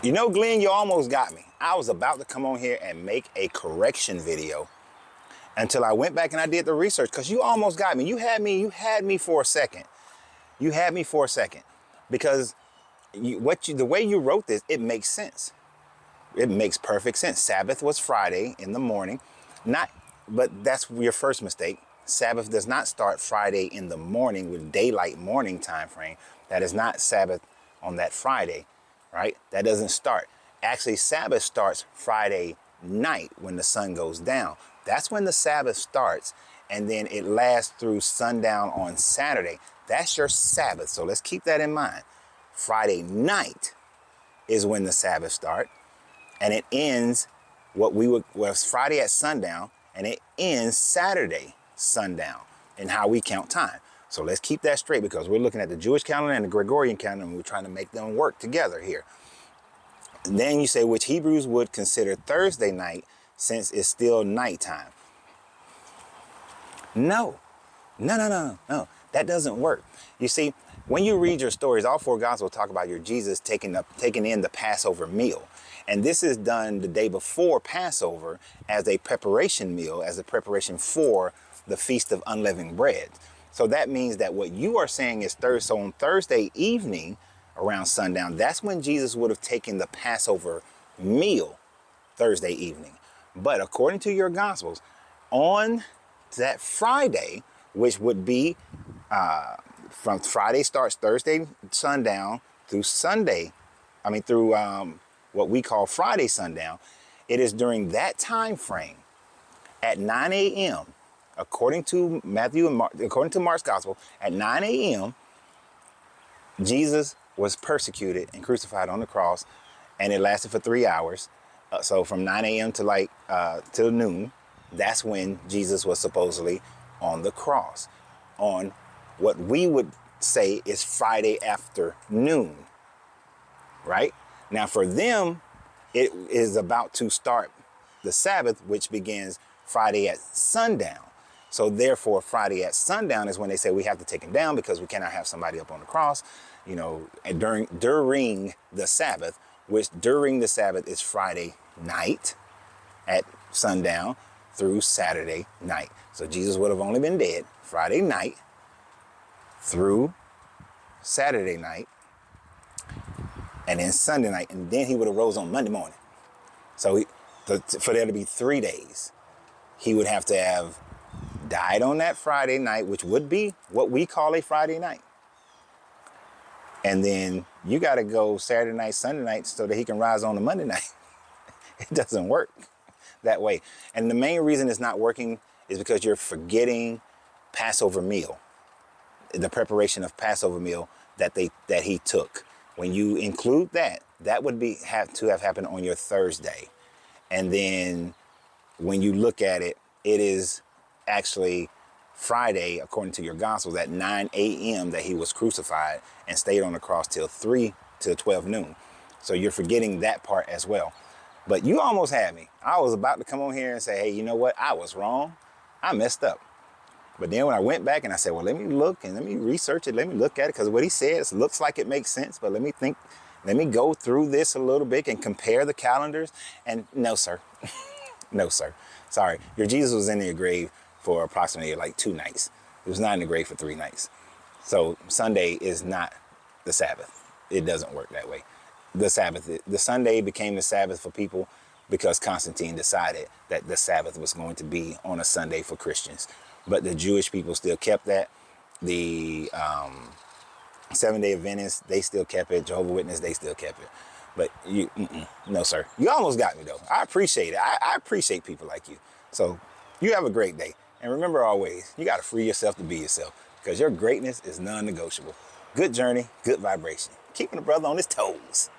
You know, Glenn, you almost got me. I was about to come on here and make a correction video until I went back and I did the research, because you almost got me. You had me for a second. You had me for a second because the way you wrote this, it makes sense. It makes perfect sense. Sabbath was Friday in the morning. But that's your first mistake. Sabbath does not start Friday in the morning with daylight morning time frame. That is not Sabbath on that Friday, right? That doesn't start. Actually, Sabbath starts Friday night when the sun goes down. That's when the Sabbath starts, and then it lasts through sundown on Saturday. That's your Sabbath. So let's keep that in mind. Friday night is when the Sabbath starts. And it ends Friday at sundown, and it ends Saturday sundown in how we count time. So let's keep that straight, because we're looking at the Jewish calendar and the Gregorian calendar, and we're trying to make them work together here. And then you say, which Hebrews would consider Thursday night, since it's still nighttime. No, no. That doesn't work. You see, when you read your stories, all four gospels talk about your Jesus taking in the Passover meal. And this is done the day before Passover as a preparation meal, as a preparation for the Feast of Unleavened Bread. So that means that what you are saying is Thursday. So on Thursday evening around sundown, that's when Jesus would have taken the Passover meal, Thursday evening. But according to your gospels, on that Friday, which would be from Friday starts Thursday sundown through what we call Friday sundown. It is during that time frame at 9 a.m. according to Matthew and Mark, according to Mark's gospel, at 9 a.m. Jesus was persecuted and crucified on the cross, and it lasted for 3 hours. So from 9 a.m. to till noon, that's when Jesus was supposedly on the cross, on what we would say is Friday afternoon, right? Now for them, it is about to start the Sabbath, which begins Friday at sundown. So therefore, Friday at sundown is when they say we have to take him down, because we cannot have somebody up on the cross, and during the Sabbath, which during the Sabbath is Friday night at sundown through Saturday night. So Jesus would have only been dead Friday night through Saturday night, and then Sunday night, and then he would have rose on Monday morning. So for there to be 3 days, he would have to have died on that Friday night, which would be what we call a Friday night. And then you got to go Saturday night, Sunday night, so that he can rise on the Monday night. It doesn't work that way. And the main reason it's not working is because you're forgetting Passover meal, the preparation of Passover meal that he took. When you include that, that would have to have happened on your Thursday. And then when you look at it, it is actually Friday, according to your gospels, at 9 a.m. that he was crucified and stayed on the cross till 12 noon. So you're forgetting that part as well. But you almost had me. I was about to come on here and say, hey, you know what? I was wrong. I messed up. But then when I went back and I said, well, let me look and let me research it. Let me look at it, because what he says looks like it makes sense. But let me go through this a little bit and compare the calendars. And no, sir. No, sir. Sorry. Your Jesus was in the grave for approximately like 2 nights. He was not in the grave for 3 nights. So Sunday is not the Sabbath. It doesn't work that way. The Sunday became the Sabbath for people because Constantine decided that the Sabbath was going to be on a Sunday for Christians. But the Jewish people still kept that. The Seventh-day Adventists, they still kept it. Jehovah's Witness, they still kept it. But no, sir. You almost got me, though. I appreciate it. I appreciate people like you. So you have a great day. And remember always, you got to free yourself to be yourself, because your greatness is non-negotiable. Good journey, good vibration. Keeping the brother on his toes.